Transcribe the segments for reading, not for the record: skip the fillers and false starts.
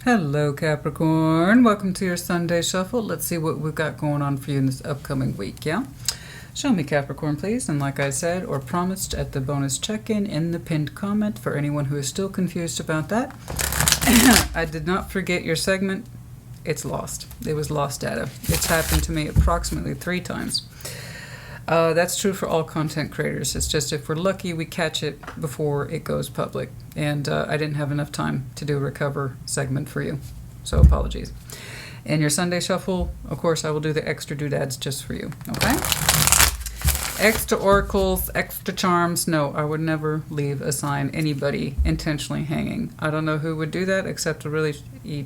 Hello Capricorn, welcome to your Sunday Shuffle. Let's see what we've got going on for you in this upcoming week, yeah? Show me Capricorn, please, and like I said or promised at the bonus check-in in the pinned comment for anyone who is still confused about that, I did not forget your segment. It's lost. It was lost data. It's happened to me approximately 3 times. That's true for all content creators. It's just if we're lucky, we catch it before it goes public. And I didn't have enough time to do a recover segment for you. So apologies. In your Sunday Shuffle, of course, I will do the extra doodads just for you. Okay? Extra oracles, extra charms. No, I would never leave a sign anybody intentionally hanging. I don't know who would do that except a really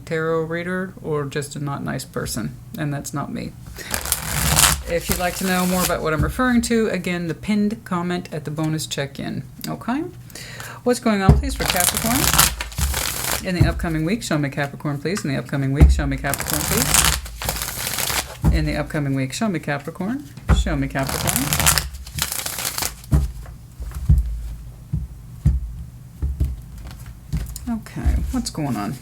tarot reader or just a not nice person. And that's not me. If you'd like to know more about what I'm referring to, again, the pinned comment at the bonus check-in. Okay? What's going on, please, for Capricorn? In the upcoming week, show me Capricorn, please. In the upcoming week, show me Capricorn, please. In the upcoming week, show me Capricorn. Show me Capricorn. Okay, what's going on?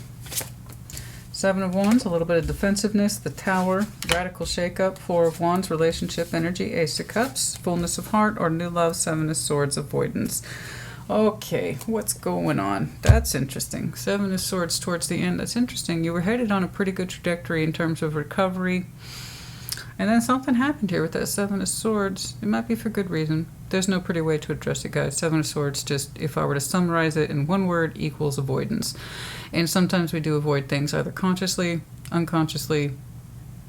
7 of Wands, a little bit of defensiveness, the Tower, radical shakeup, 4 of Wands, relationship energy, Ace of Cups, fullness of heart, or new love, 7 of Swords, avoidance. Okay, what's going on? That's interesting. 7 of Swords towards the end. That's interesting. You were headed on a pretty good trajectory in terms of recovery. And then something happened here with that 7 of Swords. It might be for good reason. There's no pretty way to address it, guys. 7 of Swords, just, if I were to summarize it in one word, equals avoidance. And sometimes we do avoid things either consciously, unconsciously,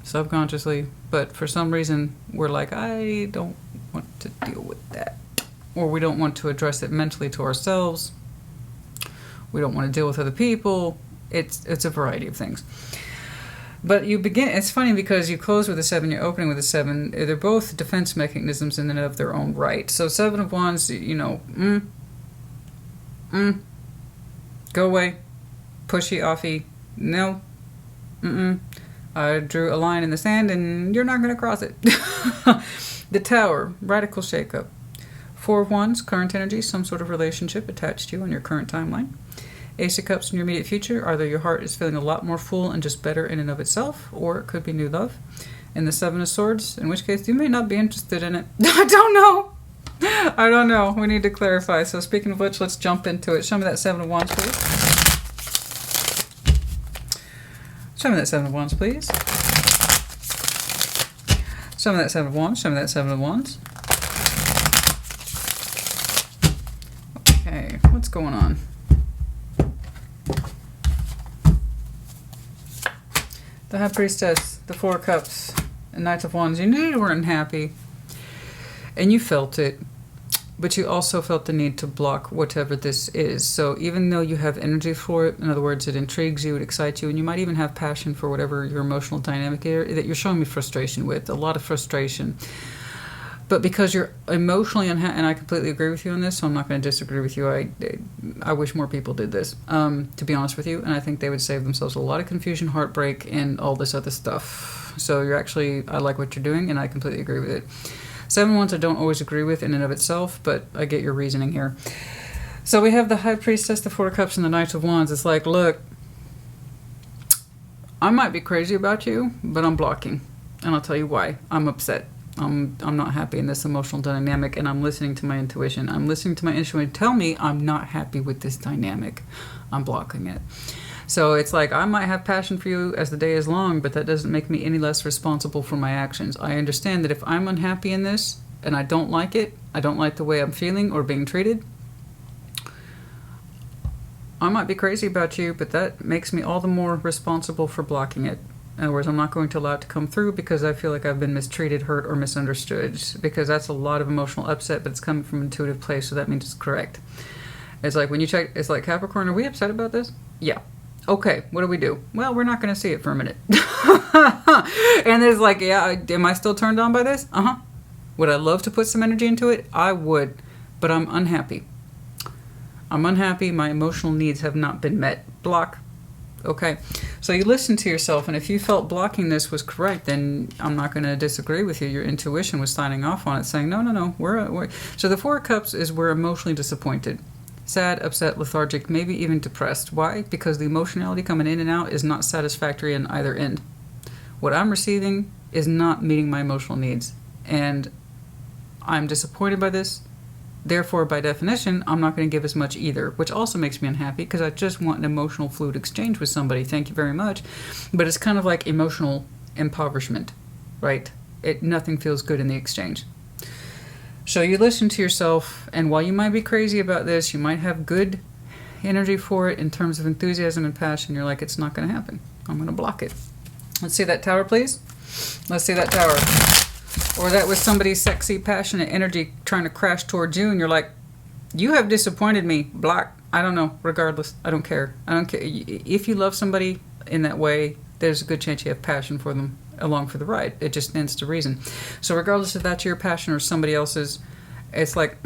subconsciously. But for some reason, we're like, I don't want to deal with that. Or we don't want to address it mentally to ourselves. We don't want to deal with other people. It's a variety of things. But you begin, it's funny because you close with a 7, you're opening with a 7. They're both defense mechanisms in and of their own right. So 7 of Wands, you know, go away, pushy, offy, no, I drew a line in the sand and you're not going to cross it. The Tower, radical shakeup. 4 of Wands, current energy, some sort of relationship attached to you on your current timeline. Ace of Cups in your immediate future, either your heart is feeling a lot more full and just better in and of itself, or it could be new love. And the 7 of Swords, in which case you may not be interested in it. I don't know. I don't know. We need to clarify. So speaking of which, let's jump into it. Show me that 7 of Wands, please. Show me that 7 of Wands, please. Show me that 7 of Wands. Show me that 7 of Wands. Okay, what's going on? The High Priestess, the 4 of Cups, and Knight of Wands. You knew you weren't happy, and you felt it, but you also felt the need to block whatever this is. So even though you have energy for it, in other words, it intrigues you, it excites you, and you might even have passion for whatever your emotional dynamic is, that you're showing me frustration with, a lot of frustration. But because you're emotionally unhappy, and I completely agree with you on this, so I'm not going to disagree with you. I wish more people did this, to be honest with you, and I think they would save themselves a lot of confusion, heartbreak, and all this other stuff. So you're actually, I like what you're doing, and I completely agree with it. 7 Wands I don't always agree with in and of itself, but I get your reasoning here. So we have the High Priestess, the 4 of Cups, and the Knight of Wands. It's like, look, I might be crazy about you, but I'm blocking, and I'll tell you why. I'm upset. I'm not happy in this emotional dynamic, and I'm listening to my intuition. I'm listening to my intuition tell me I'm not happy with this dynamic. I'm blocking it. So it's like I might have passion for you as the day is long, but that doesn't make me any less responsible for my actions. I understand that if I'm unhappy in this and I don't like it, I don't like the way I'm feeling or being treated, I might be crazy about you, but that makes me all the more responsible for blocking it. In other words, I'm not going to allow it to come through because I feel like I've been mistreated, hurt, or misunderstood. Because that's a lot of emotional upset, but it's coming from an intuitive place, so that means it's correct. It's like when you check, it's like, Capricorn, are we upset about this? Yeah. Okay, what do we do? Well, we're not going to see it for a minute. And it's like, yeah, am I still turned on by this? Uh-huh. Would I love to put some energy into it? I would, but I'm unhappy. I'm unhappy. My emotional needs have not been met. Block. Okay, so you listen to yourself, and if you felt blocking this was correct, then I'm not going to disagree with you. Your intuition was signing off on it, saying, no, we're... So the 4 of Cups is we're emotionally disappointed. sad, upset, lethargic, maybe even depressed. Why? Because the emotionality coming in and out is not satisfactory in either end. What I'm receiving is not meeting my emotional needs, and I'm disappointed by this. Therefore, by definition, I'm not going to give as much either, which also makes me unhappy because I just want an emotional fluid exchange with somebody. Thank you very much. But it's kind of like emotional impoverishment, right? Nothing feels good in the exchange. So you listen to yourself, and while you might be crazy about this, you might have good energy for it in terms of enthusiasm and passion. You're like, it's not going to happen. I'm going to block it. Let's see that tower, please. Let's see that tower. Or that was somebody's sexy, passionate energy trying to crash towards you, and you're like, you have disappointed me. Block. I don't know. Regardless, I don't care. I don't care. If you love somebody in that way, there's a good chance you have passion for them along for the ride. It just stands to reason. So regardless if that's your passion or somebody else's, it's like,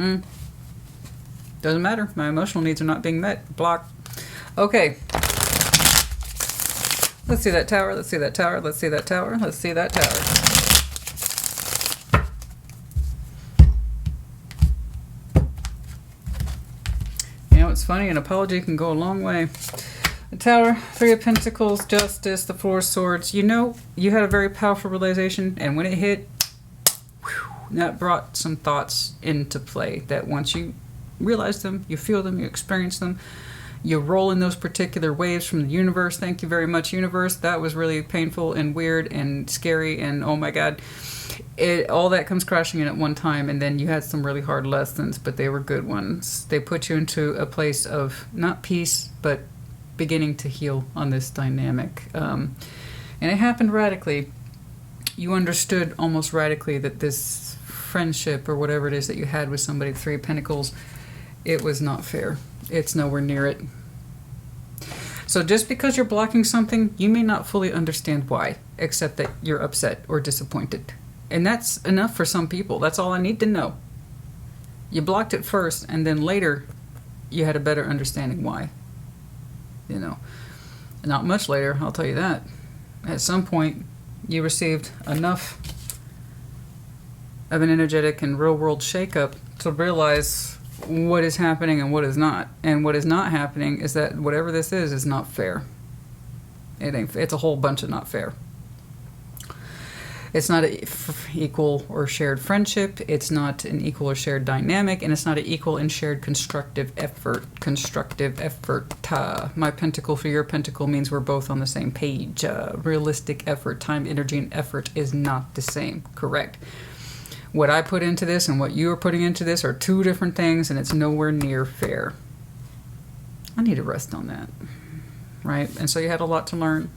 doesn't matter. My emotional needs are not being met. Block. Okay. Let's see that tower. Let's see that tower. Let's see that tower. Let's see that tower. It's funny, an apology can go a long way. The Tower, Three of Pentacles, Justice, the Four of Swords. You know, you had a very powerful realization, and when it hit, that brought some thoughts into play that once you realize them, you feel them, you experience them, you roll in those particular waves from the universe. Thank you very much, universe. That was really painful and weird and scary, and oh my God. All that comes crashing in at one time, and then you had some really hard lessons, but they were good ones. They put you into a place of not peace, but beginning to heal on this dynamic. And it happened radically. You understood almost radically that this friendship or whatever it is that you had with somebody, Three of Pentacles, it was not fair. It's nowhere near it. So just because you're blocking something, you may not fully understand why, except that you're upset or disappointed. And that's enough for some people. That's all I need to know. You blocked it first, and then later you had a better understanding why. You know, not much later, I'll tell you that. At some point, you received enough of an energetic and real-world shakeup to realize what is happening and what is not. And what is not happening is that whatever this is not fair. It's a whole bunch of not fair. It's not an equal or shared friendship. It's not an equal or shared dynamic. And it's not an equal and shared constructive effort. My pentacle for your pentacle means we're both on the same page. Realistic effort, time, energy, and effort is not the same. Correct. What I put into this and what you are putting into this are two different things, and it's nowhere near fair. I need to rest on that. Right? And so you had a lot to learn.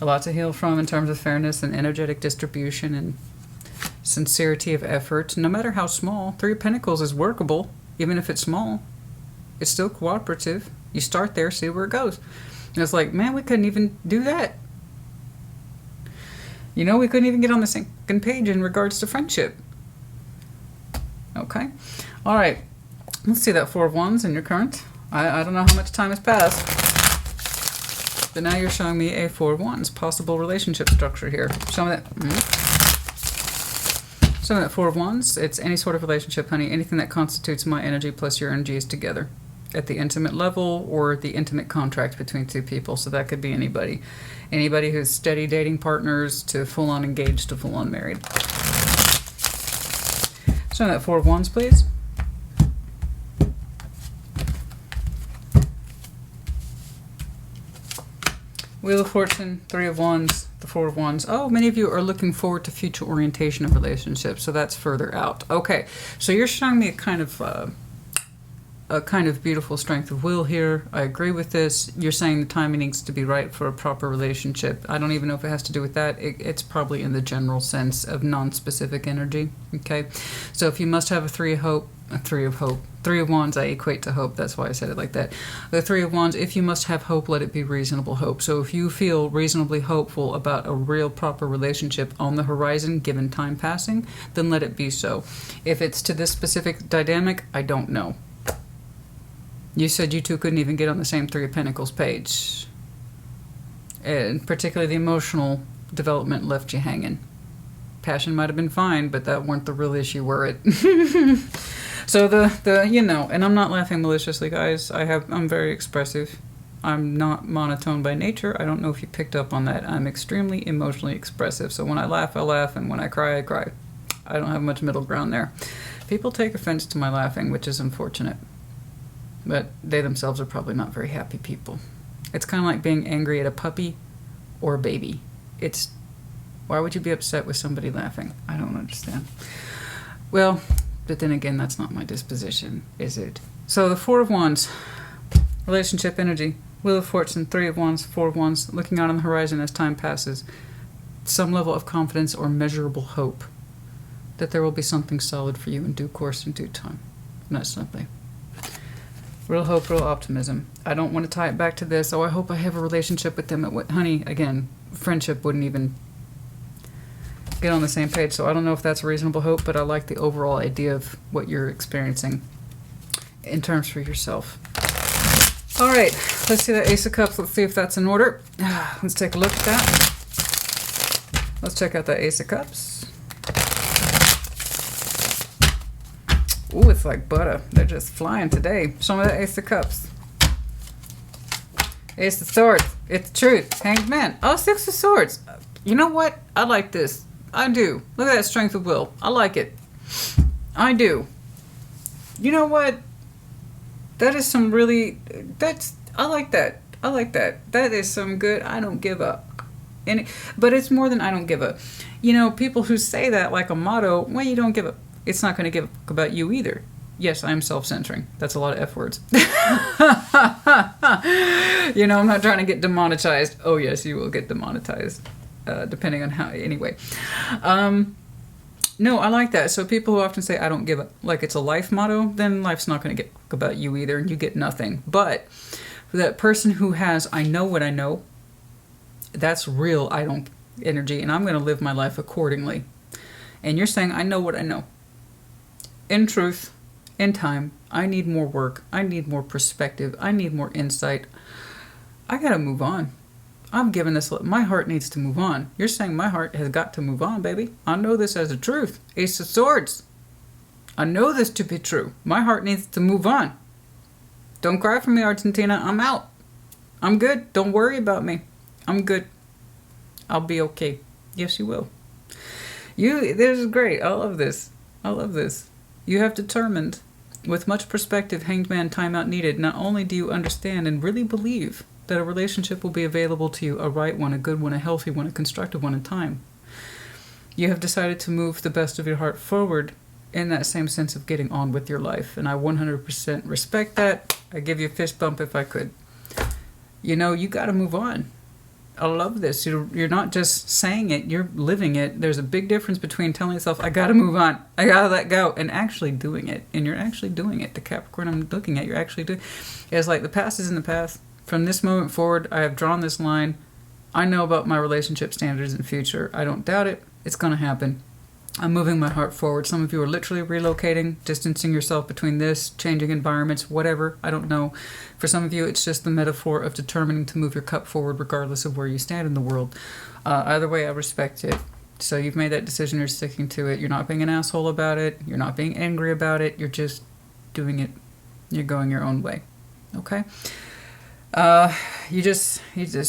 A lot to heal from in terms of fairness and energetic distribution and sincerity of effort. No matter how small, Three of Pentacles is workable. Even if it's small, it's still cooperative. You start there, see where it goes. And it's like, man, we couldn't even do that. You know, we couldn't even get on the same page in regards to friendship. Okay. All right. Let's see that Four of Wands in your current. I don't know how much time has passed. But now you're showing me a Four of Wands, possible relationship structure here. Show me that. Show me that Four of Wands. It's any sort of relationship, honey. Anything that constitutes my energy plus your energy is together at the intimate level or the intimate contract between two people. So that could be anybody. Anybody who's steady dating partners to full-on engaged to full-on married. Show me that Four of Wands, please. Wheel of Fortune, Three of Wands, the Four of Wands. Oh, many of you are looking forward to future orientation of relationships, so that's further out. Okay, so you're showing me a kind of beautiful strength of will here. I agree with this. You're saying the timing needs to be right for a proper relationship. I don't even know if it has to do with that. It's probably in the general sense of non-specific energy. Okay, so if you must have a Three of Wands, I equate to hope. That's why I said it like that. The Three of Wands, if you must have hope, let it be reasonable hope. So if you feel reasonably hopeful about a real proper relationship on the horizon, given time passing, then let it be so. If it's to this specific dynamic, I don't know. You said you two couldn't even get on the same Three of Pentacles page. And particularly the emotional development left you hanging. Passion might have been fine, but that weren't the real issue, were it? So the you know, and I'm not laughing maliciously, guys. I'm very expressive. I'm not monotone by nature. I don't know if you picked up on that. I'm extremely emotionally expressive. So when I laugh, I laugh, and when I cry, I cry. I don't have much middle ground there. People take offense to my laughing, which is unfortunate. But they themselves are probably not very happy people. It's kind of like being angry at a puppy or a baby. Why would you be upset with somebody laughing? I don't understand. Well, but then again, that's not my disposition, is it? So the Four of Wands, relationship energy, Wheel of Fortune, Three of Wands, Four of Wands, looking out on the horizon as time passes. Some level of confidence or measurable hope that there will be something solid for you in due course, in due time. And that's something. Real hope, real optimism. I don't want to tie it back to this. Oh, I hope I have a relationship with them. Honey, again, friendship wouldn't even get on the same page. So I don't know if that's a reasonable hope, but I like the overall idea of what you're experiencing in terms for yourself. All right, let's see that Ace of Cups. Let's see if that's in order. Let's take a look at that. Let's check out that Ace of Cups. Ooh, it's like butter. They're just flying today. Show me that Ace of Cups. Ace of Swords. It's the truth. Hanged Man. Oh, Six of Swords. You know what? I like this. I do. Look at that strength of will. I like it. I do. You know what? That is some really... I like that. I like that. That is some good I don't give up. But it's more than I don't give up. You know, people who say that like a motto, well, you don't give up. It's not going to give up about you either. Yes, I'm self-centering. That's a lot of F words. You know, I'm not trying to get demonetized. Oh, yes, you will get demonetized, depending on how... Anyway. No, I like that. So people who often say, I don't give up, like it's a life motto, then life's not going to get about you either, and you get nothing. But for that person who has, I know what I know, that's real I don't energy, and I'm going to live my life accordingly. And you're saying, I know what I know. In truth, in time, I need more work. I need more perspective. I need more insight. I got to move on. I'm giving this, my heart needs to move on. You're saying my heart has got to move on, baby. I know this as a truth. Ace of Swords. I know this to be true. My heart needs to move on. Don't cry for me, Argentina. I'm out. I'm good. Don't worry about me. I'm good. I'll be okay. Yes, you will. This is great. I love this. I love this. You have determined, with much perspective, Hanged Man, time out needed. Not only do you understand and really believe that a relationship will be available to you, a right one, a good one, a healthy one, a constructive one in time. You have decided to move the best of your heart forward in that same sense of getting on with your life. And I 100% respect that. I give you a fist bump if I could. You know, you got to move on. I love this. You're not just saying it, you're living it. There's a big difference between telling yourself, I got to move on, I got to let go, and actually doing it. And you're actually doing it. The Capricorn I'm looking at, you're actually doing it. It's like the past is in the past. From this moment forward, I have drawn this line. I know about my relationship standards in the future. I don't doubt it. It's going to happen. I'm moving my heart forward. Some of you are literally relocating, distancing yourself between this, changing environments, whatever. I don't know. For some of you, it's just the metaphor of determining to move your cup forward regardless of where you stand in the world. Either way, I respect it. So you've made that decision. You're sticking to it. You're not being an asshole about it. You're not being angry about it. You're just doing it. You're going your own way. Okay? You just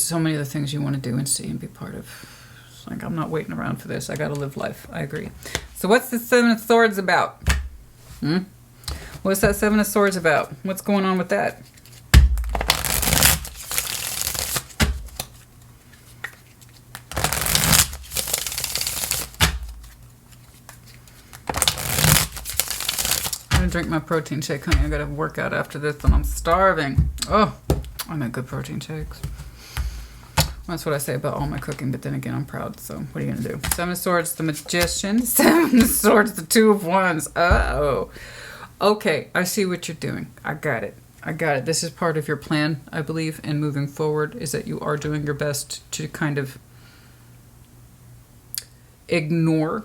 so many other things you want to do and see and be part of. It's like, I'm not waiting around for this. I got to live life. I agree. So what's the Seven of Swords about? What's that Seven of Swords about? What's going on with that? I'm going to drink my protein shake, honey. I got to work out after this and I'm starving. Oh, I make good protein shakes. That's what I say about all my cooking, but then again, I'm proud, so what are you going to do? Seven of Swords, the Magician. Seven of Swords, the Two of Wands. Oh. Okay, I see what you're doing. I got it. I got it. This is part of your plan, I believe, in moving forward, is that you are doing your best to kind of ignore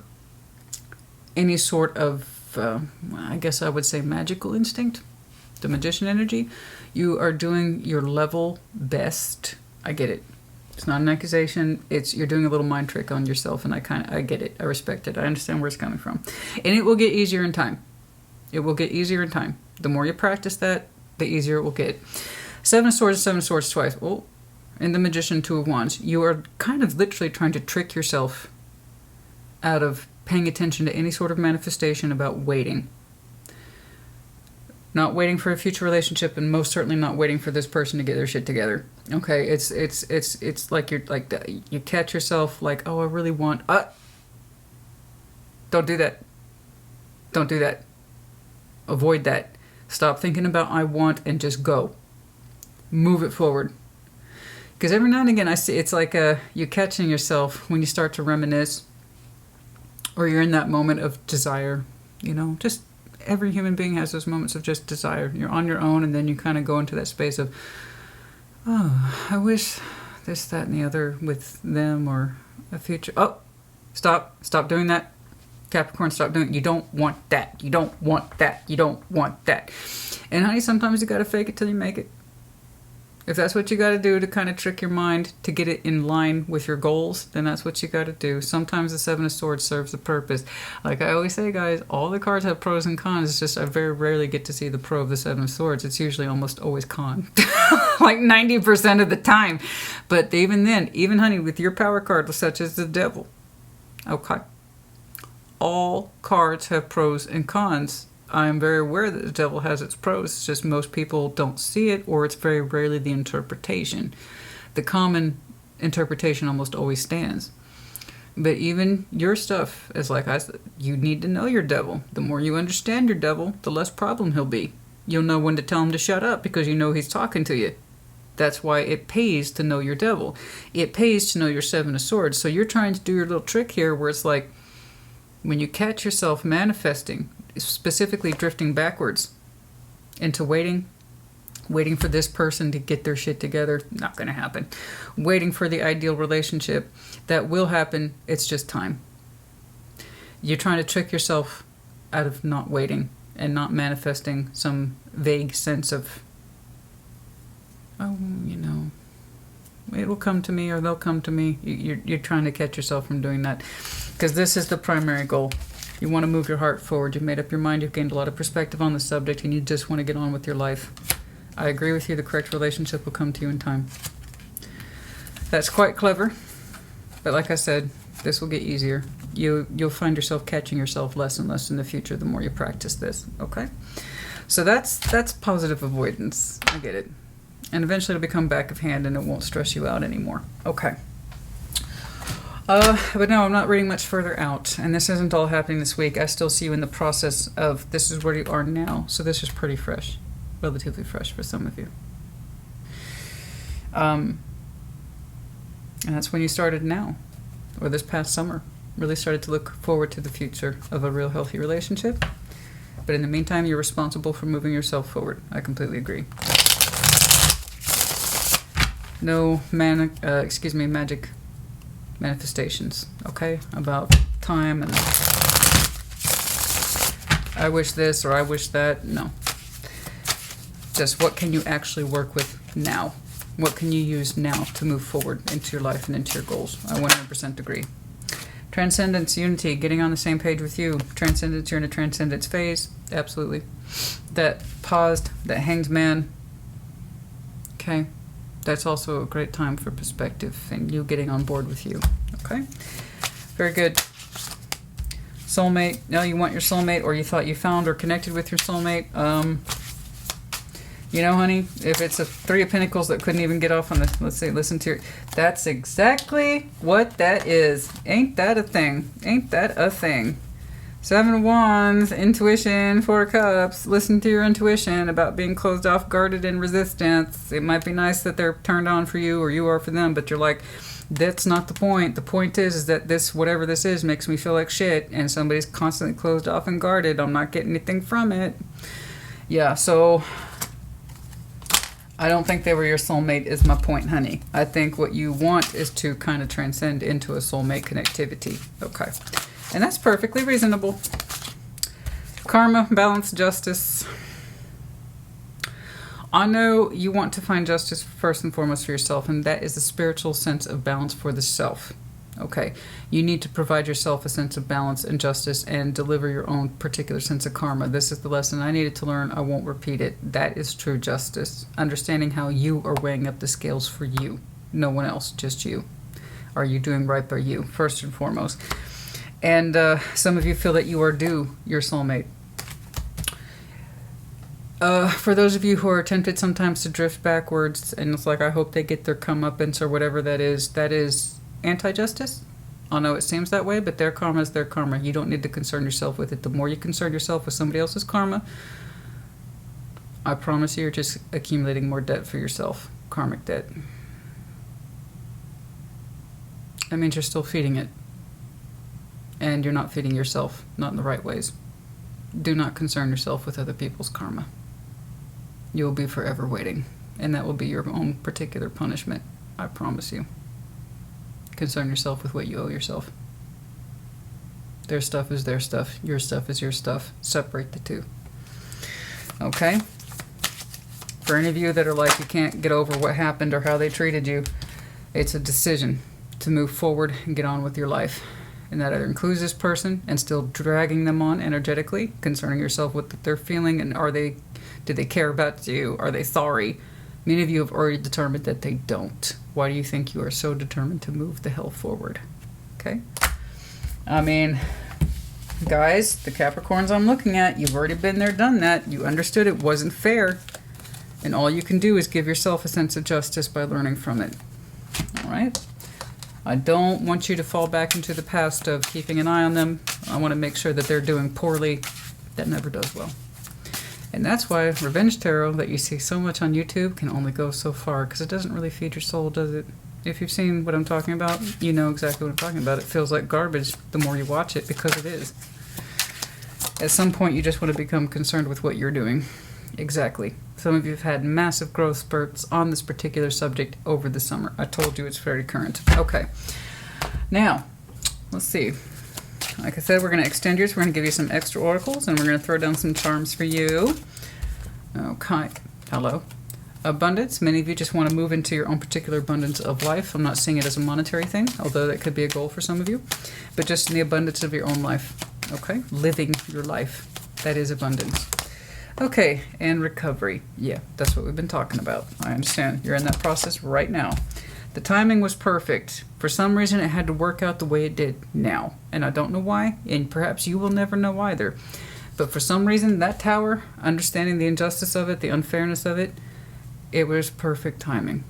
any sort of, I guess I would say, magical instinct, the Magician energy. You are doing your level best. I get it. It's not an accusation. You're doing a little mind trick on yourself, and I get it. I respect it. I understand where it's coming from. And it will get easier in time. It will get easier in time. The more you practice that, the easier it will get. Seven of Swords, Seven of Swords twice. Oh, and the Magician, Two of Wands. You are kind of literally trying to trick yourself out of paying attention to any sort of manifestation about waiting. Not waiting for a future relationship, and most certainly not waiting for this person to get their shit together. Okay, it's like you're like you catch yourself like, oh, I really want. Don't do that. Don't do that. Avoid that. Stop thinking about I want and just go. Move it forward. Because every now and again I see it's like you catching yourself when you start to reminisce, or you're in that moment of desire. You know, just every human being has those moments of just desire. You're on your own, and then you kind of go into that space of, oh, I wish this, that, and the other with them, or a future. Oh, stop doing that. Capricorn, stop doing it. You don't want that. You don't want that. You don't want that. And honey, sometimes you got to fake it till you make it. If that's what you got to do to kind of trick your mind to get it in line with your goals, then that's what you got to do. Sometimes the Seven of Swords serves the purpose. Like I always say, guys, all the cards have pros and cons. It's just I very rarely get to see the pro of the Seven of Swords. It's usually almost always con. Like 90% of the time. But even then, even honey, with your power card, such as the Devil, okay, all cards have pros and cons. I am very aware that the Devil has its pros. It's just most people don't see it, or it's very rarely the interpretation. The common interpretation almost always stands. But even your stuff is like I said, you need to know your Devil. The more you understand your Devil, the less problem he'll be. You'll know when to tell him to shut up because you know he's talking to you. That's why it pays to know your Devil. It pays to know your Seven of Swords. So you're trying to do your little trick here where it's like, when you catch yourself manifesting, specifically drifting backwards into waiting for this person to get their shit together, not going to happen. Waiting for the ideal relationship, that will happen, it's just time. You're trying to trick yourself out of not waiting and not manifesting some vague sense of, oh, you know, it will come to me or they'll come to me. You're trying to catch yourself from doing that. Because this is the primary goal. You want to move your heart forward. You've made up your mind. You've gained a lot of perspective on the subject, and you just want to get on with your life. I agree with you. The correct relationship will come to you in time. That's quite clever. But like I said, this will get easier. You'll find yourself catching yourself less and less in the future the more you practice this. Okay? So that's positive avoidance. I get it. And eventually it'll become back of hand and it won't stress you out anymore. Okay. But no, I'm not reading much further out, and this isn't all happening this week. I still see you in the process of this is where you are now, so this is pretty fresh, relatively fresh for some of you. And that's when you started now, or this past summer, really started to look forward to the future of a real healthy relationship. But in the meantime, you're responsible for moving yourself forward. I completely agree. No magic manifestations, okay, about time and I wish this or I wish that. No, just what can you actually work with now? What can you use now to move forward into your life and into your goals? I 100% agree. Transcendence, unity, getting on the same page with you. Transcendence, you're in a transcendence phase, absolutely. That paused, that hanged man, okay, that's also a great time for perspective and you getting on board with you. Okay? Very good. Soulmate. Now you want your soulmate, or you thought you found or connected with your soulmate. You know, honey, if it's a Three of Pentacles that couldn't even get off on the, let's say, listen to your, that's exactly what that is. Ain't that a thing? Ain't that a thing? Seven of Wands, intuition, Four of Cups. Listen to your intuition about being closed off, guarded, and resistance. It might be nice that they're turned on for you or you are for them, but you're like, that's not the point. The point is that this, whatever this is, makes me feel like shit, and somebody's constantly closed off and guarded. I'm not getting anything from it. Yeah, so I don't think they were your soulmate is my point, honey. I think what you want is to kind of transcend into a soulmate connectivity. Okay. And that's perfectly reasonable. Karma, balance, justice. I know you want to find justice first and foremost for yourself, and that is a spiritual sense of balance for the self. Okay, you need to provide yourself a sense of balance and justice and deliver your own particular sense of karma. This is the lesson I needed to learn. I won't repeat it. That is true justice. Understanding how you are weighing up the scales for you. No one else, just you. Are you doing right by you, first and foremost? And some of you feel that you are due your soulmate. For those of you who are tempted sometimes to drift backwards, and it's like, I hope they get their comeuppance or whatever that is anti-justice. I know it seems that way, but their karma is their karma. You don't need to concern yourself with it. The more you concern yourself with somebody else's karma, I promise you, you're just accumulating more debt for yourself. Karmic debt. That means you're still feeding it. And you're not feeding yourself, not in the right ways. Do not concern yourself with other people's karma. You will be forever waiting, and that will be your own particular punishment. I promise you. Concern yourself with what you owe yourself. Their stuff is their stuff. Your stuff is your stuff. Separate the two. Okay? For any of you that are like, you can't get over what happened or how they treated you, it's a decision to move forward and get on with your life. And that either includes this person and still dragging them on energetically, concerning yourself with what they're feeling, and do they care about you? Are they sorry? Many of you have already determined that they don't. Why do you think you are so determined to move the hell forward? Okay? I mean, guys, the Capricorns I'm looking at, you've already been there, done that. You understood it wasn't fair. And all you can do is give yourself a sense of justice by learning from it. All right? I don't want you to fall back into the past of keeping an eye on them. I want to make sure that they're doing poorly. That never does well. And that's why Revenge Tarot that you see so much on YouTube can only go so far, because it doesn't really feed your soul, does it? If you've seen what I'm talking about, you know exactly what I'm talking about. It feels like garbage the more you watch it, because it is. At some point, you just want to become concerned with what you're doing. Exactly. Some of you have had massive growth spurts on this particular subject over the summer. I told you it's very current. Okay. Now, let's see. Like I said, we're going to extend yours. We're going to give you some extra oracles, and we're going to throw down some charms for you. Okay. Hello. Abundance. Many of you just want to move into your own particular abundance of life. I'm not seeing it as a monetary thing, although that could be a goal for some of you. But just in the abundance of your own life. Okay? Living your life. That is abundance. Okay. And recovery. Yeah, that's what we've been talking about. I understand. You're in that process right now. The timing was perfect. For some reason, it had to work out the way it did now. And I don't know why, and perhaps you will never know either. But for some reason, that tower, understanding the injustice of it, the unfairness of it, it was perfect timing.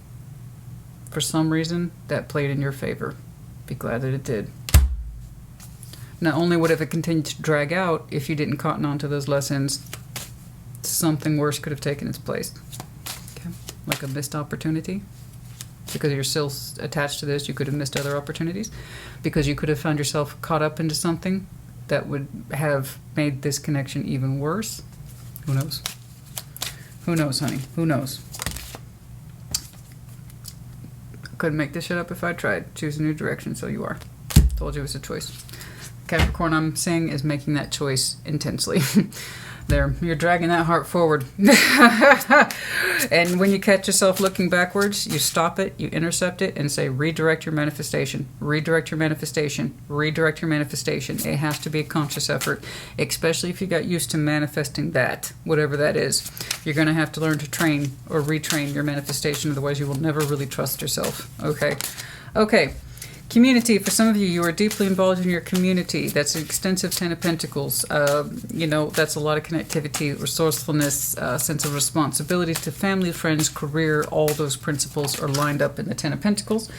For some reason, that played in your favor. Be glad that it did. Not only would it have continued to drag out if you didn't cotton on to those lessons, something worse could have taken its place. Okay? Like a missed opportunity. Because you're still attached to this, you could have missed other opportunities. Because you could have found yourself caught up into something that would have made this connection even worse. Who knows? Who knows, honey? Who knows? Couldn't make this shit up if I tried. Choose a new direction, so you are. Told you it was a choice. Capricorn, I'm saying, is making that choice intensely. There, you're dragging that heart forward. And when you catch yourself looking backwards, you stop it, you intercept it, and say, redirect your manifestation, redirect your manifestation, redirect your manifestation. It has to be a conscious effort, especially if you got used to manifesting that, whatever that is. You're going to have to learn to train or retrain your manifestation, otherwise you will never really trust yourself. Okay. Okay. Community. For some of you, you are deeply involved in your community. That's an extensive 10 of Pentacles. You know, that's a lot of connectivity, resourcefulness, sense of responsibility to family, friends, career. All those principles are lined up in the 10 of Pentacles.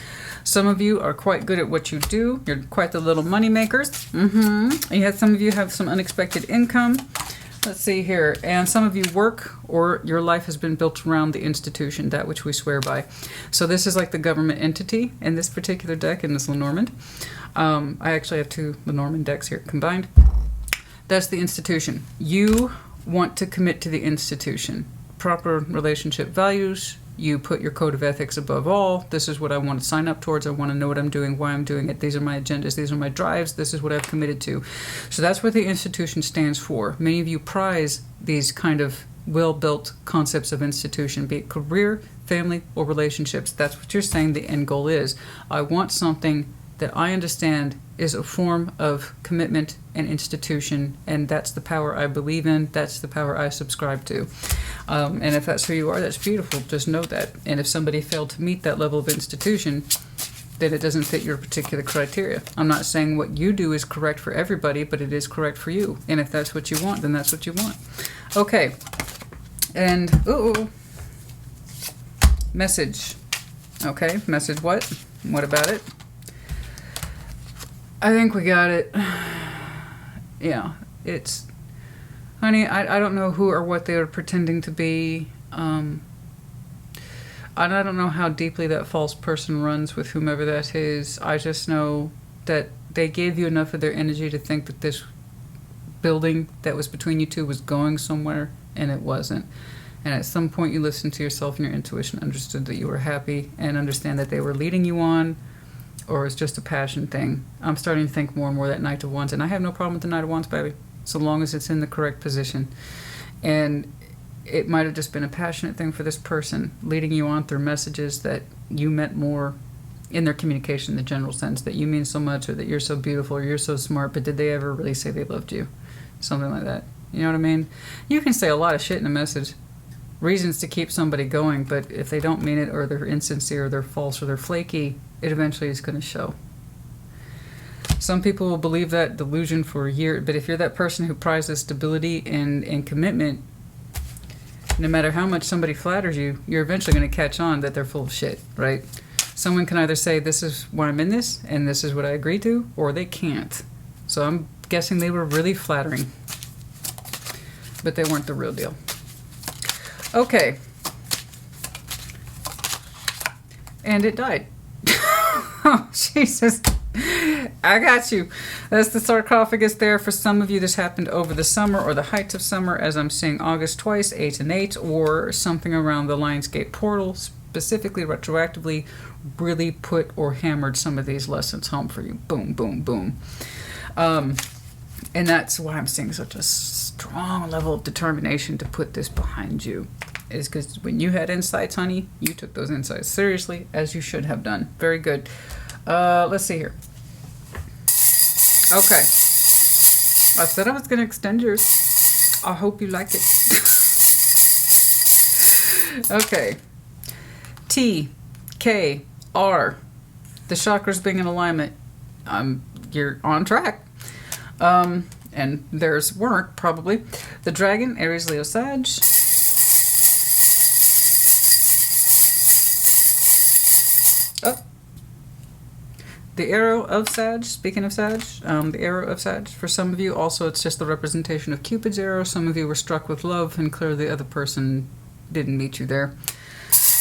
Some of you are quite good at what you do. You're quite the little money makers. And some of you have some unexpected income. Let's see here. And some of you work, or your life has been built around the institution, that which we swear by. So this is like the government entity in this particular deck, in this Lenormand. I actually have two Lenormand decks here combined. That's the institution. You want to commit to the institution. Proper relationship values. You put your code of ethics above all. This is what I want to sign up towards. I want to know what I'm doing, why I'm doing it. These are my agendas. These are my drives. This is what I've committed to. So that's what the institution stands for. Many of you prize these kind of well-built concepts of institution, be it career, family, or relationships. That's what you're saying the end goal is. I want something that I understand is a form of commitment and institution, and that's the power I believe in. That's the power I subscribe to. And if that's who you are, that's beautiful. Just know that. And if somebody failed to meet that level of institution, then it doesn't fit your particular criteria. I'm not saying what you do is correct for everybody, but it is correct for you. And if that's what you want, then that's what you want. Okay. And, message. Okay, message what? What about it? I think we got it. Yeah, it's... Honey, I don't know who or what they are pretending to be. And I don't know how deeply that false person runs with whomever that is. I just know that they gave you enough of their energy to think that this building that was between you two was going somewhere, and it wasn't. And at some point you listened to yourself and your intuition, understood that you were happy, and understand that they were leading you on, or it's just a passion thing. I'm starting to think more and more that Knight of Wands, and I have no problem with the Knight of Wands, baby, so long as it's in the correct position. And it might have just been a passionate thing for this person, leading you on through messages that you meant more in their communication, in the general sense, that you mean so much, or that you're so beautiful, or you're so smart, but did they ever really say they loved you? Something like that. You know what I mean? You can say a lot of shit in a message, reasons to keep somebody going, but if they don't mean it, or they're insincere, or they're false, or they're flaky, it eventually is going to show. Some people will believe that delusion for a year, but if you're that person who prizes stability and commitment, no matter how much somebody flatters you, you're eventually going to catch on that they're full of shit, right? Someone can either say, this is why I'm in this, and this is what I agree to, or they can't. So I'm guessing they were really flattering, but they weren't the real deal. Okay. And it died. Oh, Jesus. I got you. That's the sarcophagus there. For some of you, this happened over the summer or the height of summer, as I'm seeing August twice, 8 and 8, or something around the Lionsgate portal, specifically retroactively, really put or hammered some of these lessons home for you. Boom, boom, boom. And that's why I'm seeing such a strong level of determination to put this behind you. Is because when you had insights, honey, you took those insights seriously, as you should have done. Very good. Let's see here. Okay. I said I was going to extend yours. I hope you like it. Okay. T, K, R. The chakras being in alignment. You're on track. And there's work, probably. The dragon, Aries, Leo, Sag. Oh. The arrow of Sag, speaking of Sag, the arrow of Sag. For some of you, also, it's just the representation of Cupid's arrow. Some of you were struck with love, and clearly the other person didn't meet you there.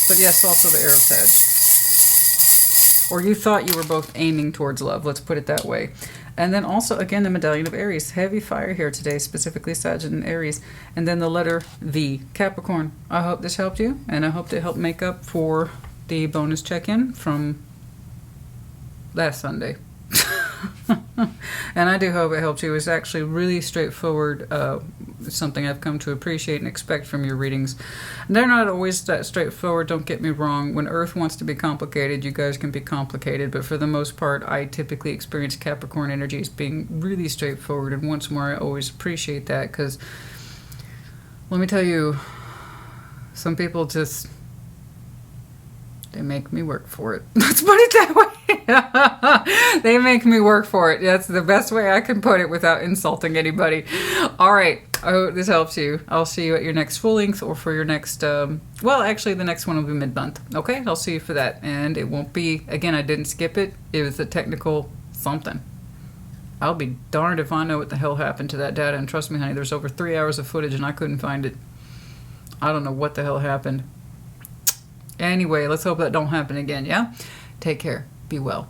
But yes, also the arrow of Sag. Or you thought you were both aiming towards love, let's put it that way. And then also, again, the medallion of Aries. Heavy fire here today, specifically Sag and Aries. And then the letter V, Capricorn. I hope this helped you, and I hope it helped make up for the bonus check-in from last Sunday. And I do hope it helped you. It's actually really straightforward, something I've come to appreciate and expect from your readings. They're not always that straightforward, don't get me wrong. When Earth wants to be complicated, you guys can be complicated, but for the most part, I typically experience Capricorn energy as being really straightforward, and once more, I always appreciate that, because let me tell you, some people just... they make me work for it. Let's put it that way. They make me work for it. That's the best way I can put it without insulting anybody. All right. I hope this helps you. I'll see you at your next full length, or for your next, well, actually the next one will be mid-month. Okay? I'll see you for that. And it won't be, again, I didn't skip it. It was a technical something. I'll be darned if I know what the hell happened to that data. And trust me, honey, there's over 3 hours of footage and I couldn't find it. I don't know what the hell happened. Anyway, let's hope that don't happen again, yeah? Take care. Be well.